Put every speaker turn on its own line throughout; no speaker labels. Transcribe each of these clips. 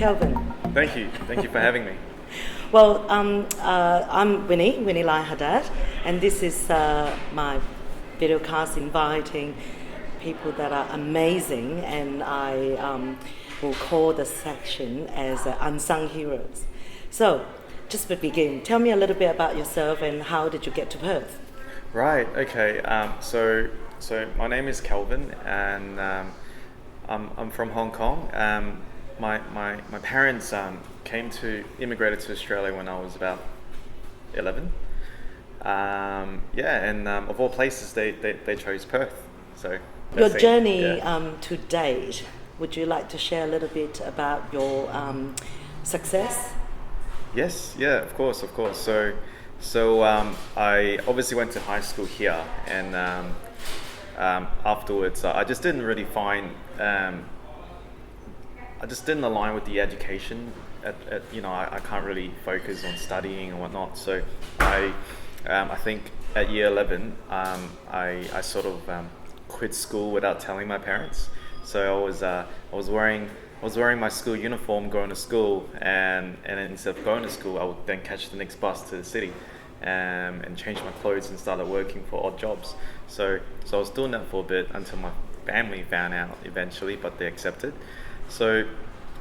Kalvin.
Thank you for having me.
Well, I'm Winnie Lai Hadad, and this is my video cast inviting people that are amazing, and I will call the section as Unsung Heroes. So, just to begin, tell me a little bit about yourself and how did you get to Perth?
Right. Okay. So my name is Kalvin, and I'm from Hong Kong. My parents immigrated to Australia when I was about 11. And of all places, they chose Perth. So
Your journey to date, would you like to share a little bit about your success?
Yes, yeah, of course. So I obviously went to high school here, and afterwards I just didn't really find, I just didn't align with the education. I can't really focus on studying and whatnot. So I think at year 11, I sort of quit school without telling my parents. So I was wearing my school uniform going to school, and instead of going to school, I would then catch the next bus to the city, and change my clothes and started working for odd jobs. So I was doing that for a bit until my family found out eventually, but they accepted. So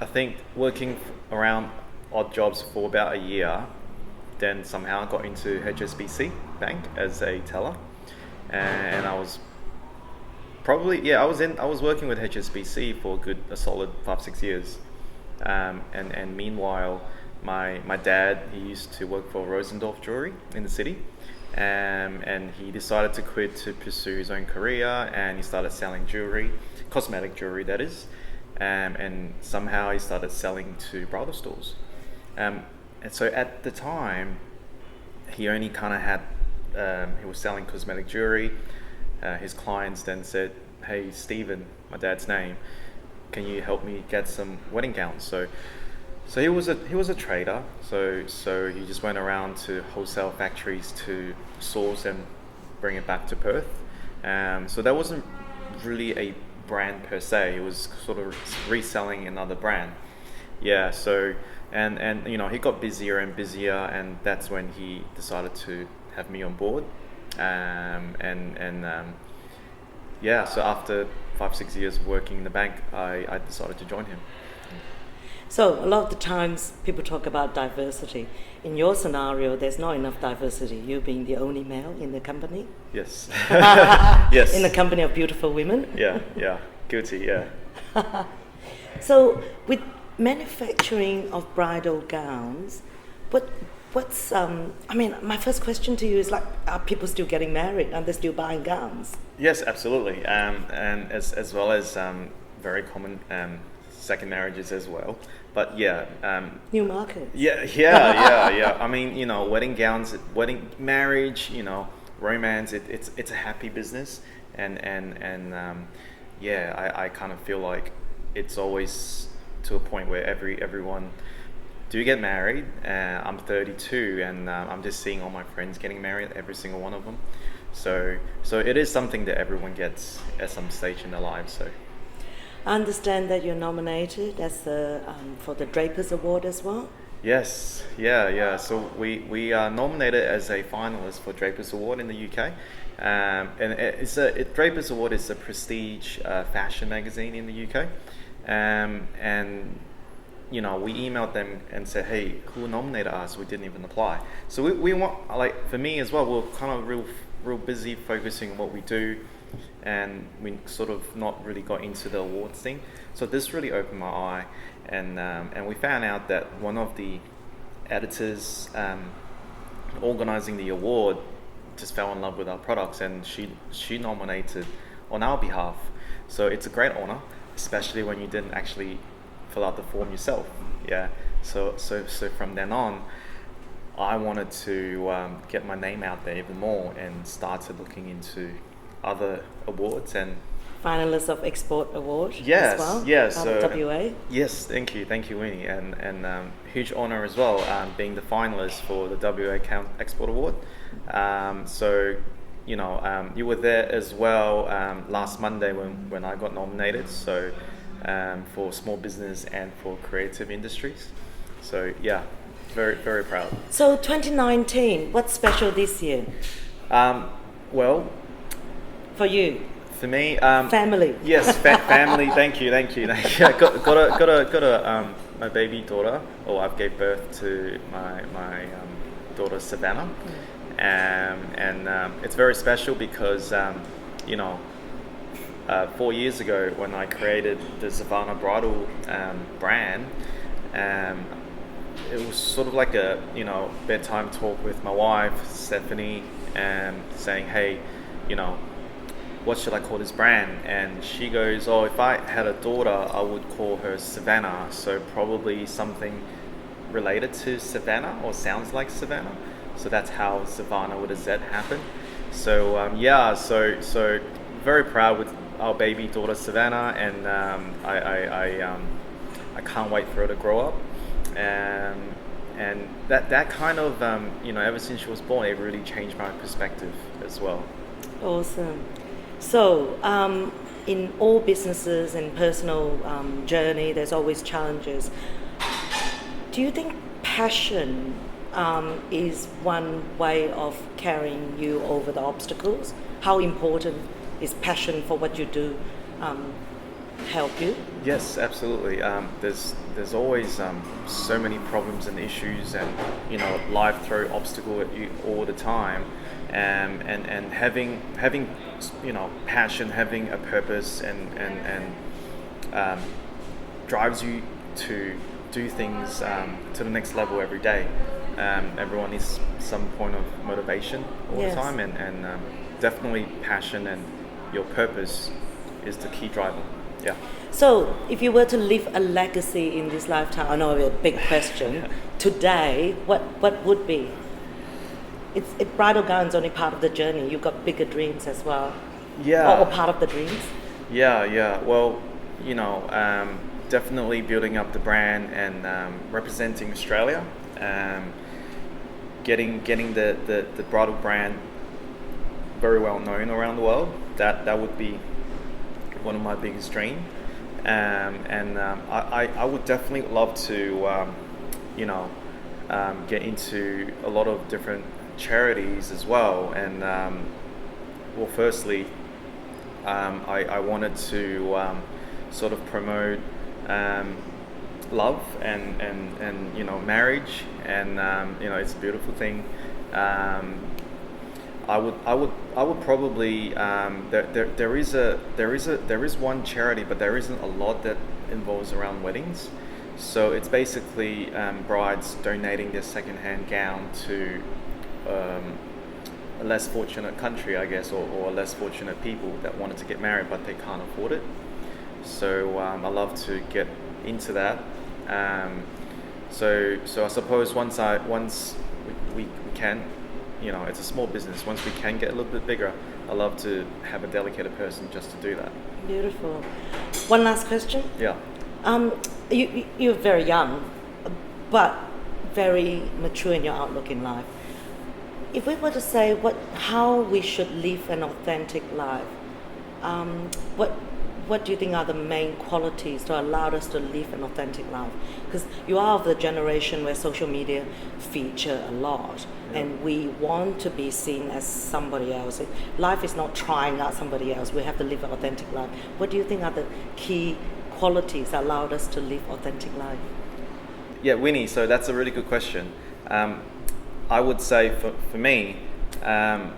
I think working around odd jobs for about a year, then somehow I got into HSBC Bank as a teller, and I was I was working with HSBC for a solid 5-6 years, and meanwhile my dad, he used to work for Rosendorff Jewelry in the city, and he decided to quit to pursue his own career, and he started selling jewelry, cosmetic jewelry that is, and somehow he started selling to bridal stores, and so at the time he only kind of had he was selling cosmetic jewelry. His clients then said, "Hey, Stephen," my dad's name, "can you help me get some wedding gowns?" So he was a trader. So he just went around to wholesale factories to source and bring it back to Perth. So that wasn't really a brand per se. It was sort of reselling another brand. Yeah. So and he got busier and busier, and that's when he decided to have me on board. So after 5-6 years of working in the bank, I decided to join him.
So a lot of the times people talk about diversity. In your scenario, there's not enough diversity. You being the only male in the company.
Yes. Yes.
In a company of beautiful women.
Yeah. Guilty. Yeah.
So with manufacturing of bridal gowns, what's my first question to you is are people still getting married? Are they still buying gowns?
Yes, absolutely. And as well as very common second marriages as well. But yeah.
New market.
Yeah. I mean, wedding gowns, marriage, romance. It's a happy business, and I kind of feel like it's always to a point where everyone do get married. I'm 32, and I'm just seeing all my friends getting married, every single one of them. So it is something that everyone gets at some stage in their lives. So
I understand that you're nominated as for the Drapers Award as well.
Yes, yeah. So we are nominated as a finalist for Drapers Award in the UK, and Drapers Award is a prestige fashion magazine in the UK, and we emailed them and said, "Hey, who nominated us? We didn't even apply." So we want, for me as well, we're kind of real busy focusing on what we do, and we sort of not really got into the awards thing. So this really opened my eye, and we found out that one of the editors organizing the award just fell in love with our products, and she nominated on our behalf. So it's a great honor, especially when you didn't actually fill out the form yourself. Yeah. So from then on, I wanted to get my name out there even more, and started looking into other awards and
finalist of Export Award.
Yes,
as well,
yes.
WA.
Yes, thank you, Winnie, and huge honor as well, being the finalist for the WA Export Award. You were there as well last Monday when I got nominated. So for small business and for creative industries. So yeah, very, very proud.
So 2019, what's special this year
Well,
for you?
for me,
Family.
yes, family. Thank you. I got my baby daughter. Or I've gave birth to my daughter Savannah, and it's very special because you know, 4 years ago when I created the CIZZY Bridal brand, it was sort of like a bedtime talk with my wife Stephanie, saying, hey, what should I call this brand? And she goes, oh, if I had a daughter, I would call her Savannah. So probably something related to Savannah or sounds like Savannah. So that's how Savannah with a Z happened. So so very proud with our baby daughter Savannah, and I can't wait for her to grow up. And that kind of ever since she was born, it really changed my perspective as well.
Awesome. So, in all businesses and personal journey, there's always challenges. Do you think passion is one way of carrying you over the obstacles? How important is passion for what you do help you?
Yes, absolutely. There's always so many problems and issues, and life throw obstacle at you all the time, and having passion, having a purpose, and drives you to do things to the next level every day. Everyone needs some point of motivation all
Yes.
the time, and definitely passion and your purpose is the key driver. Yeah.
So, if you were to leave a legacy in this lifetime, I know it's a big question. Today, what would be? Bridal gown's only part of the journey. You've got bigger dreams as well.
Yeah.
Or part of the dreams.
Yeah. Well, definitely building up the brand and representing Australia, getting the bridal brand very well known around the world. That would be one of my biggest dreams. I would definitely love to get into a lot of different charities as well. And well, firstly, I wanted to sort of promote love and marriage, and it's a beautiful thing. I would probably there is one charity, but there isn't a lot that involves around weddings. So it's basically brides donating their second-hand gown to a less fortunate country, I guess, or less fortunate people that wanted to get married but they can't afford it. So I love to get into that. So I suppose once we can, it's a small business. Once we can get a little bit bigger, I love to have a dedicated person just to do that.
Beautiful. One last question.
Yeah.
You're very young, but very mature in your outlook in life. If we were to say how we should live an authentic life, what do you think are the main qualities to allow us to live an authentic life? Because you are of the generation where social media feature a lot, and we want to be seen as somebody else. Life is not trying out somebody else. We have to live an authentic life. What do you think are the key qualities that allowed us to live authentic life?
Yeah, Winnie, so that's a really good question. I would say for me, I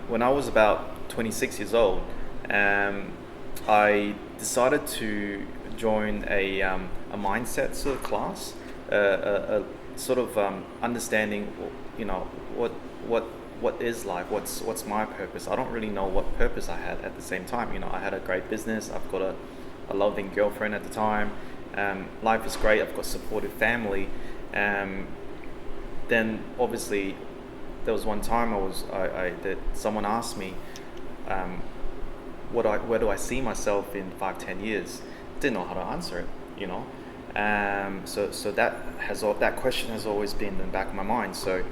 when I was about 26 years old, I decided to join a mindset sort of class, a sort of understanding, what is life, what's my purpose. I don't really know what purpose I had at the same time. I had a great business. I've got a loving girlfriend at the time. Life is great. I've got supportive family. Then obviously there was one time that someone asked me, where do I see myself in 5-10 years? Didn't know how to answer it, So that question has always been in the back of my mind. So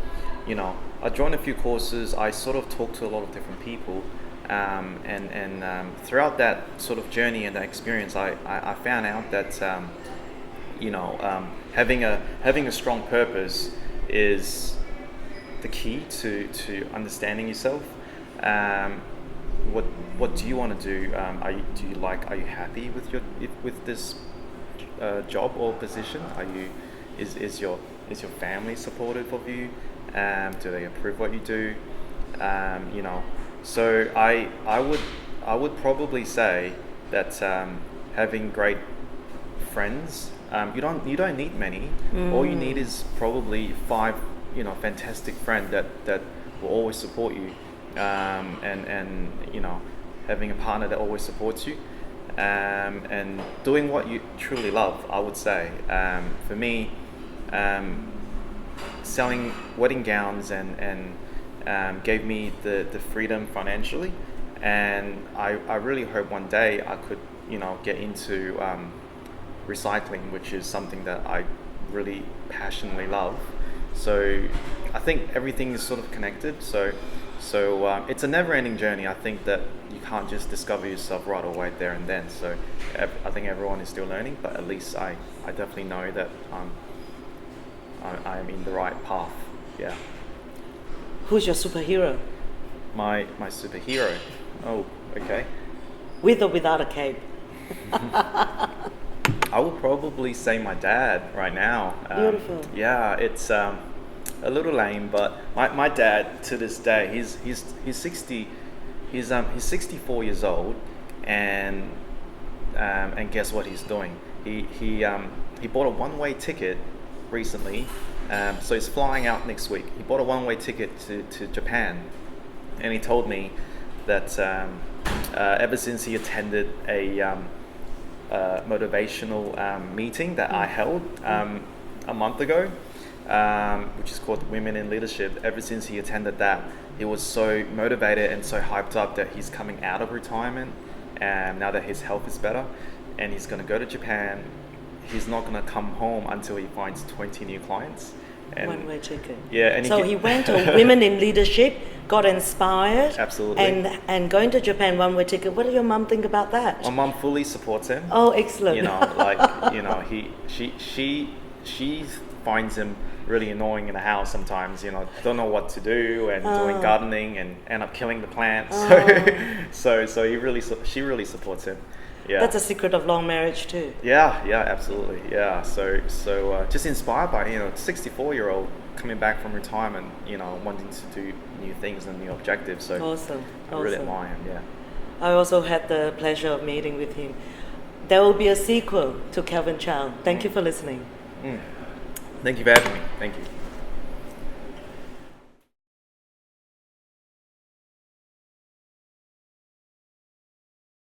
you know, I joined a few courses. I sort of talked to a lot of different people, throughout that sort of journey and that experience, I found out that having a strong purpose is the key to understanding yourself. What do you want to do? Are you happy with this job or position? Is your family supportive of you? Do they approve what you do? So I would probably say that having great friends, you don't need many. All you need is probably 5 fantastic friends that will always support you, and having a partner that always supports you, and doing what you truly love. I would say, for me, selling wedding gowns and gave me the freedom financially, and I really hope one day I could get into recycling, which is something that I really passionately love. So I think everything is sort of connected. So it's a never-ending journey. I think that you can't just discover yourself right away there and then. So I think everyone is still learning, but at least I definitely know that I'm in the right path. Yeah.
Who's your superhero?
My superhero. Oh, okay.
With or without a cape?
I would probably say my dad right now.
Beautiful.
Yeah, it's a little lame, but my dad to this day, he's 64 years old, and guess what he's doing? He bought a one-way ticket recently, so he's flying out next week. He bought a one-way ticket to Japan, and he told me that ever since he attended a motivational meeting that I held a month ago, which is called Women in Leadership. Ever since he attended that, he was so motivated and so hyped up that he's coming out of retirement, and now that his health is better, and he's going to go to Japan. He's not going to come home until he finds 20 new clients. And
one-way ticket.
Yeah, and
so he went to Women in Leadership, got inspired.
Absolutely.
And going to Japan, one-way ticket. What do your mum think about that?
My mum fully supports him.
Oh, excellent.
She finds him really annoying in the house sometimes. Don't know what to do, and doing gardening and end up killing the plants. So she really supports him. Yeah.
That's a secret of long marriage too.
Yeah, absolutely. Yeah. So just inspired by 64-year-old coming back from retirement, wanting to do new things and new objectives. So
awesome.
I really admire him. Yeah.
I also had the pleasure of meeting with him. There will be a sequel to Kalvin Chow. Thank you for listening.
Thank you for having me. Thank you.